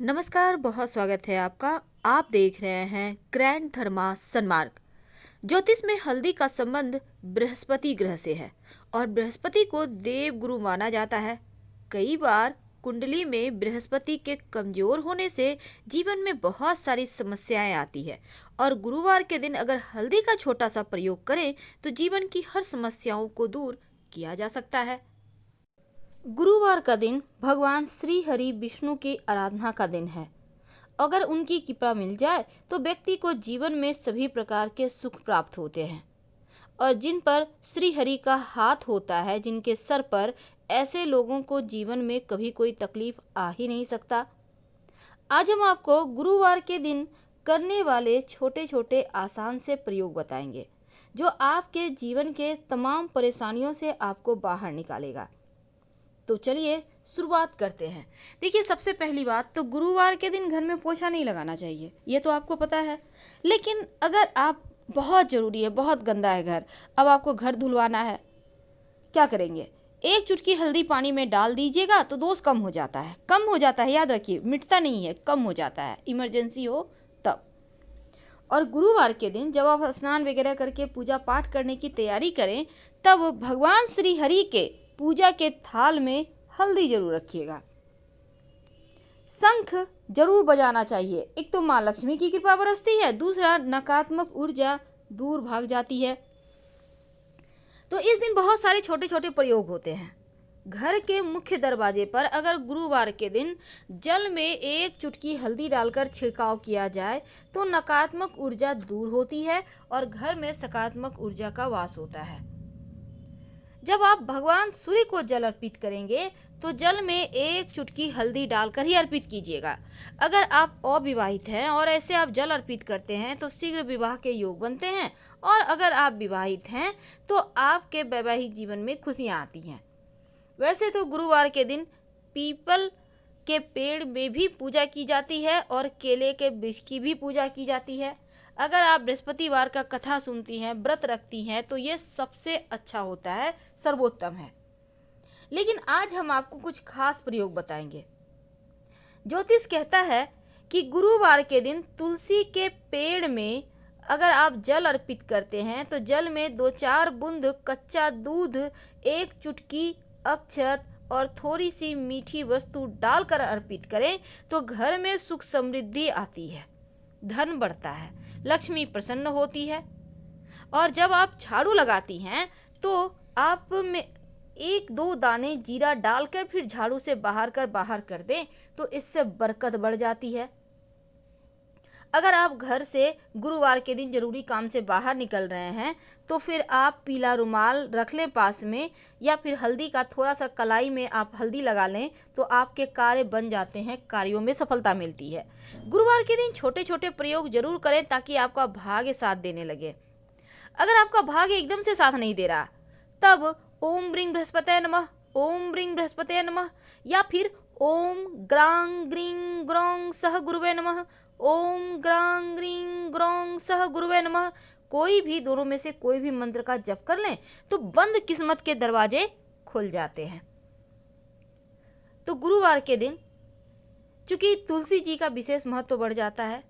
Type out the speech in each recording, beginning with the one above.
नमस्कार, बहुत स्वागत है आपका। आप देख रहे हैं ग्रैंड धर्मा सन्मार्ग। ज्योतिष में हल्दी का संबंध बृहस्पति ग्रह से है और बृहस्पति को देव गुरु माना जाता है। कई बार कुंडली में बृहस्पति के कमजोर होने से जीवन में बहुत सारी समस्याएं आती है और गुरुवार के दिन अगर हल्दी का छोटा सा प्रयोग करें तो जीवन की हर समस्याओं को दूर किया जा सकता है। गुरुवार का दिन भगवान श्री हरि विष्णु की आराधना का दिन है। अगर उनकी कृपा मिल जाए तो व्यक्ति को जीवन में सभी प्रकार के सुख प्राप्त होते हैं और जिन पर श्री हरि का हाथ होता है, जिनके सर पर, ऐसे लोगों को जीवन में कभी कोई तकलीफ आ ही नहीं सकता। आज हम आपको गुरुवार के दिन करने वाले छोटे छोटे आसान से प्रयोग बताएंगे जो आपके जीवन के तमाम परेशानियों से आपको बाहर निकालेगा। तो चलिए शुरुआत करते हैं। देखिए, सबसे पहली बात तो गुरुवार के दिन घर में पोछा नहीं लगाना चाहिए, ये तो आपको पता है। लेकिन अगर आप बहुत ज़रूरी है, बहुत गंदा है घर, अब आपको घर धुलवाना है, क्या करेंगे? एक चुटकी हल्दी पानी में डाल दीजिएगा तो दोष कम हो जाता है। कम हो जाता है, याद रखिए, मिटता नहीं है, कम हो जाता है, इमरजेंसी हो तब। और गुरुवार के दिन जब आप स्नान वगैरह करके पूजा पाठ करने की तैयारी करें, तब भगवान श्री हरि के पूजा के थाल में हल्दी जरूर रखिएगा। शंख जरूर बजाना चाहिए। एक तो माँ लक्ष्मी की कृपा बरसती है, दूसरा नकारात्मक ऊर्जा दूर भाग जाती है। तो इस दिन बहुत सारे छोटे छोटे प्रयोग होते हैं। घर के मुख्य दरवाजे पर अगर गुरुवार के दिन जल में एक चुटकी हल्दी डालकर छिड़काव किया जाए तो नकारात्मक ऊर्जा दूर होती है और घर में सकारात्मक ऊर्जा का वास होता है। जब आप भगवान सूर्य को जल अर्पित करेंगे तो जल में एक चुटकी हल्दी डालकर ही अर्पित कीजिएगा। अगर आप अविवाहित हैं और ऐसे आप जल अर्पित करते हैं तो शीघ्र विवाह के योग बनते हैं, और अगर आप विवाहित हैं तो आपके वैवाहिक जीवन में खुशियां आती हैं। वैसे तो गुरुवार के दिन पीपल के पेड़ में भी पूजा की जाती है और केले के वृक्ष की भी पूजा की जाती है। अगर आप बृहस्पतिवार का कथा सुनती हैं, व्रत रखती हैं, तो ये सबसे अच्छा होता है, सर्वोत्तम है। लेकिन आज हम आपको कुछ खास प्रयोग बताएंगे। ज्योतिष कहता है कि गुरुवार के दिन तुलसी के पेड़ में अगर आप जल अर्पित करते हैं तो जल में 2-4 बूंद कच्चा दूध, एक चुटकी अक्षत और थोड़ी सी मीठी वस्तु डालकर अर्पित करें तो घर में सुख समृद्धि आती है, धन बढ़ता है, लक्ष्मी प्रसन्न होती है। और जब आप झाड़ू लगाती हैं तो आप में 1-2 दाने जीरा डालकर फिर झाड़ू से बाहर कर दें तो इससे बरकत बढ़ जाती है। अगर आप घर से गुरुवार के दिन जरूरी काम से बाहर निकल रहे हैं तो फिर आप पीला रुमाल रख लें पास में, या फिर हल्दी का थोड़ा सा कलाई में आप हल्दी लगा लें तो आपके कार्य बन जाते हैं, कार्यों में सफलता मिलती है। गुरुवार के दिन छोटे छोटे प्रयोग जरूर करें ताकि आपका भाग्य साथ देने लगे। अगर आपका भाग्य एकदम से साथ नहीं दे रहा तब ओम ब्रीं बृहस्पतये नमः, ओम ब्रीं बृहस्पतये नमः, या फिर ओम ग्रां ग्रीं ग्रौं सह गुरुवे नमः, ओम ग्रां ग्रीं ग्रौं सह गुरुवे नमः, कोई भी दोनों में से कोई भी मंत्र का जप कर लें तो बंद किस्मत के दरवाजे खुल जाते हैं। तो गुरुवार के दिन चूंकि तुलसी जी का विशेष महत्व बढ़ जाता है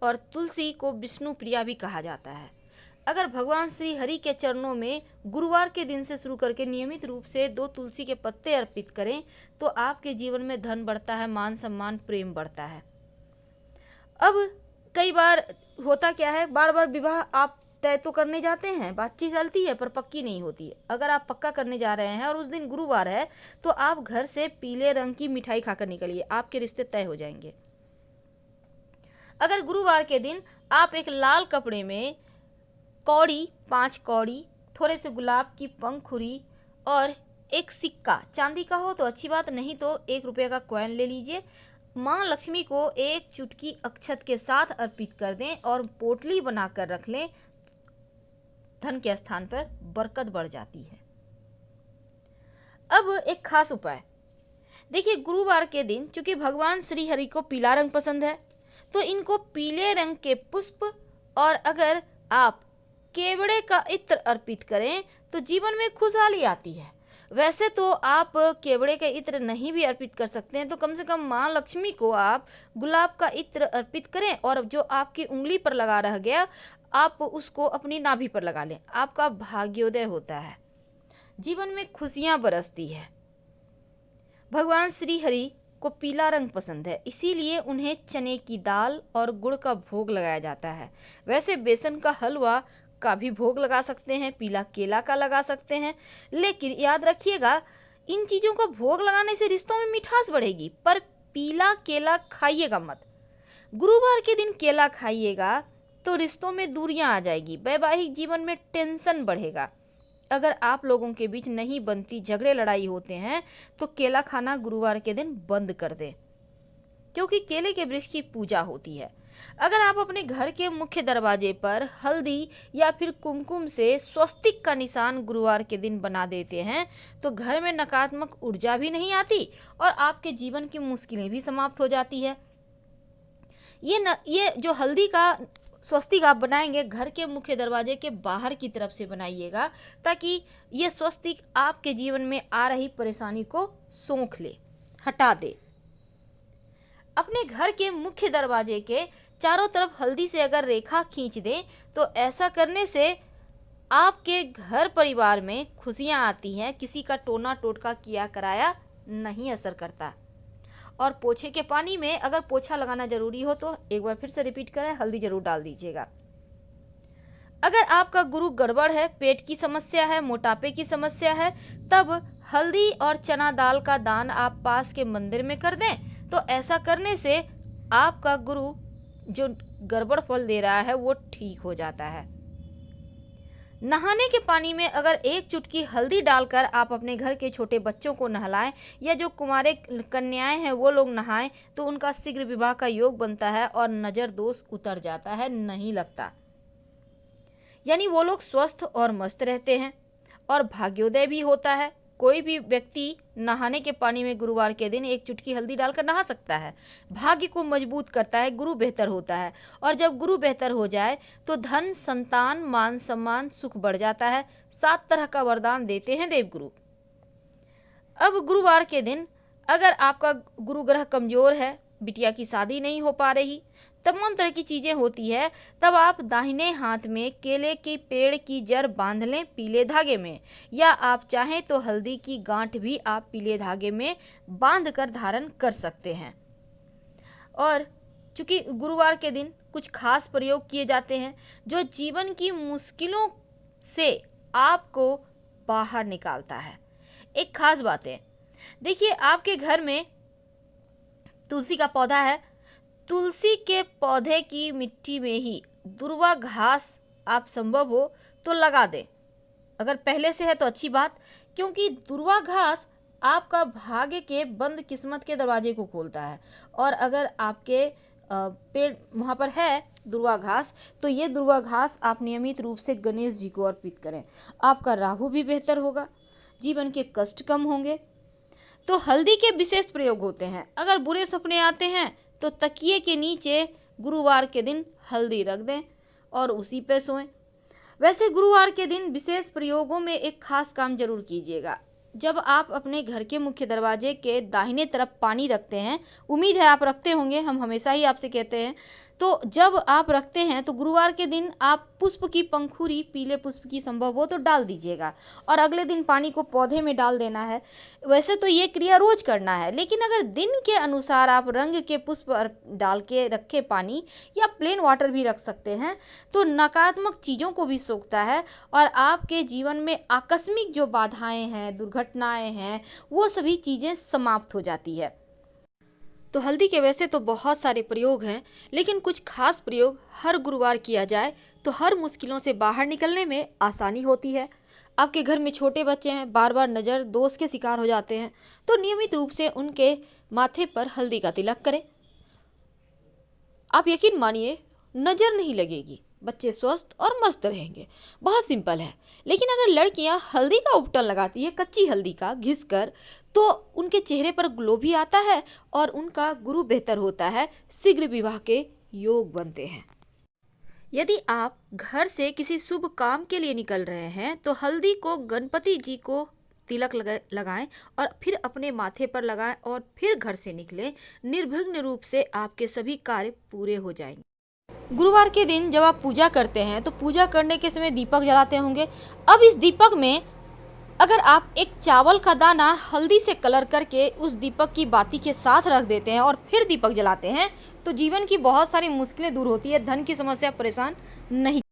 और तुलसी को विष्णु प्रिया भी कहा जाता है। अगर भगवान श्री हरि के चरणों में गुरुवार के दिन से शुरू करके नियमित रूप से 2 तुलसी के पत्ते अर्पित करें तो आपके जीवन में धन बढ़ता है, मान सम्मान, प्रेम बढ़ता है। अब कई बार होता क्या है, बार बार विवाह आप तय तो करने जाते हैं, बातचीत चलती है पर पक्की नहीं होती। अगर आप पक्का करने जा रहे हैं और उस दिन गुरुवार है तो आप घर से पीले रंग की मिठाई खाकर निकलिए, आपके रिश्ते तय हो जाएंगे। अगर गुरुवार के दिन आप एक लाल कपड़े में कौड़ी, 5 कौड़ी, थोड़े से गुलाब की पंखुड़ी और एक सिक्का, चांदी का हो तो अच्छी बात, नहीं तो 1 रुपये का कॉइन ले लीजिए, माँ लक्ष्मी को एक चुटकी अक्षत के साथ अर्पित कर दें और पोटली बनाकर रख लें, धन के स्थान पर बरकत बढ़ जाती है। अब एक खास उपाय देखिए, गुरुवार के दिन चूंकि भगवान श्री हरि को पीला रंग पसंद है तो इनको पीले रंग के पुष्प और अगर आप केवड़े का इत्र अर्पित करें तो जीवन में खुशहाली आती है। वैसे तो आप केवड़े का इत्र नहीं भी अर्पित कर सकते हैं, तो कम से कम माँ लक्ष्मी को आप गुलाब का इत्र अर्पित करें और जो आपकी उंगली पर लगा रह गया आप उसको अपनी नाभि पर लगा लें। आपका भाग्योदय होता है, जीवन में खुशियाँ बरसती है। भगवान श्री हरि को पीला रंग पसंद है, इसीलिए उन्हें चने की दाल और गुड़ का भोग लगाया जाता है। वैसे बेसन का हलवा का भी भोग लगा सकते हैं, पीला केला का लगा सकते हैं, लेकिन याद रखिएगा इन चीज़ों का भोग लगाने से रिश्तों में मिठास बढ़ेगी, पर पीला केला खाइएगा मत। गुरुवार के दिन केला खाइएगा तो रिश्तों में दूरियां आ जाएगी, वैवाहिक जीवन में टेंशन बढ़ेगा। अगर आप लोगों के बीच नहीं बनती, झगड़े लड़ाई होते हैं, तो केला खाना गुरुवार के दिन बंद कर दें, क्योंकि केले के वृक्ष की पूजा होती है। अगर आप अपने घर के मुख्य दरवाजे पर हल्दी या फिर कुमकुम से स्वस्तिक का निशान गुरुवार के दिन बना देते हैं, तो घर में नकारात्मक ऊर्जा भी नहीं आती और आपके जीवन की मुश्किलें भी समाप्त हो जाती है। ये जो हल्दी का स्वस्तिक आप बनाएंगे, घर के मुख्य दरवाजे के बाहर की तरफ से बनाइएगा, ताकि ये स्वस्तिक आपके जीवन में आ रही परेशानी को सोख ले, हटा दे। अपने घर के मुख्य दरवाजे के चारों तरफ हल्दी से अगर रेखा खींच दें, तो ऐसा करने से आपके घर परिवार में खुशियां आती हैं, किसी का टोना टोटका किया कराया नहीं असर करता। और पोछे के पानी में अगर पोछा लगाना जरूरी हो तो एक बार फिर से रिपीट करें, हल्दी जरूर डाल दीजिएगा। अगर आपका गुरु गड़बड़ है, पेट की समस्या है, मोटापे की समस्या है, तब हल्दी और चना दाल का दान आप पास के मंदिर में कर दें, तो ऐसा करने से आपका गुरु जो गड़बड़ फल दे रहा है वो ठीक हो जाता है। नहाने के पानी में अगर एक चुटकी हल्दी डालकर आप अपने घर के छोटे बच्चों को नहलाएं या जो कुंवारे कन्याएं हैं वो लोग नहाएं, तो उनका शीघ्र विवाह का योग बनता है और नज़र दोष उतर जाता है, नहीं लगता। यानी वो लोग स्वस्थ और मस्त रहते हैं और भाग्योदय भी होता है। कोई भी व्यक्ति नहाने के पानी में गुरुवार के दिन एक चुटकी हल्दी डालकर नहा सकता है। भाग्य को मजबूत करता है, गुरु बेहतर होता है, और जब गुरु बेहतर हो जाए तो धन, संतान, मान सम्मान, सुख बढ़ जाता है। 7 तरह का वरदान देते हैं देवगुरु। अब गुरुवार के दिन अगर आपका गुरु ग्रह कमजोर है, बिटिया की शादी नहीं हो पा रही, तमाम तरह की चीज़ें होती है, तब आप दाहिने हाथ में केले के पेड़ की जड़ बांध लें पीले धागे में, या आप चाहें तो हल्दी की गांठ भी आप पीले धागे में बांध कर धारण कर सकते हैं। और चूँकि गुरुवार के दिन कुछ खास प्रयोग किए जाते हैं जो जीवन की मुश्किलों से आपको बाहर निकालता है। एक खास बात है, देखिए आपके घर में तुलसी का पौधा है, तुलसी के पौधे की मिट्टी में ही दुर्वा घास आप संभव हो तो लगा दें। अगर पहले से है तो अच्छी बात, क्योंकि दुर्वा घास आपका भाग्य के बंद किस्मत के दरवाजे को खोलता है। और अगर आपके पेड़ वहाँ पर है दुर्वा घास, तो ये दुर्वा घास आप नियमित रूप से गणेश जी को अर्पित करें। आपका राहु भी बेहतर होगा, जीवन के कष्ट कम होंगे। तो हल्दी के विशेष प्रयोग होते हैं। अगर बुरे सपने आते हैं तो तकिए के नीचे गुरुवार के दिन हल्दी रख दें और उसी पे सोएं। वैसे गुरुवार के दिन विशेष प्रयोगों में एक खास काम जरूर कीजिएगा। जब आप अपने घर के मुख्य दरवाजे के दाहिने तरफ पानी रखते हैं, उम्मीद है आप रखते होंगे, हम हमेशा ही आपसे कहते हैं, तो जब आप रखते हैं तो गुरुवार के दिन आप पुष्प की पंखुड़ी, पीले पुष्प की संभव हो तो डाल दीजिएगा और अगले दिन पानी को पौधे में डाल देना है। वैसे तो ये क्रिया रोज करना है, लेकिन अगर दिन के अनुसार आप रंग के पुष्प डाल के रखे पानी या प्लेन वाटर भी रख सकते हैं, तो नकारात्मक चीज़ों को भी सोखता है और आपके जीवन में आकस्मिक जो बाधाएं हैं, दुर्घटनाएं हैं, वो सभी चीज़ें समाप्त हो जाती है। तो हल्दी के वैसे तो बहुत सारे प्रयोग हैं, लेकिन कुछ खास प्रयोग हर गुरुवार किया जाए तो हर मुश्किलों से बाहर निकलने में आसानी होती है। आपके घर में छोटे बच्चे हैं, बार बार नज़र दोष के शिकार हो जाते हैं, तो नियमित रूप से उनके माथे पर हल्दी का तिलक करें। आप यकीन मानिए नज़र नहीं लगेगी, बच्चे स्वस्थ और मस्त रहेंगे। बहुत सिंपल है। लेकिन अगर लड़कियां हल्दी का उपटन लगाती है, कच्ची हल्दी का घिस कर, तो उनके चेहरे पर ग्लो भी आता है और उनका गुरु बेहतर होता है, शीघ्र विवाह के योग बनते हैं। यदि आप घर से किसी शुभ काम के लिए निकल रहे हैं तो हल्दी को गणपति जी को तिलक लगाएं और फिर अपने माथे पर लगाएं और फिर घर से निकलें। निर्विघ्न रूप से आपके सभी कार्य पूरे हो जाएंगे। गुरुवार के दिन जब आप पूजा करते हैं तो पूजा करने के समय दीपक जलाते होंगे। अब इस दीपक में अगर आप एक चावल का दाना हल्दी से कलर करके उस दीपक की बाती के साथ रख देते हैं और फिर दीपक जलाते हैं तो जीवन की बहुत सारी मुश्किलें दूर होती है, धन की समस्या परेशान नहीं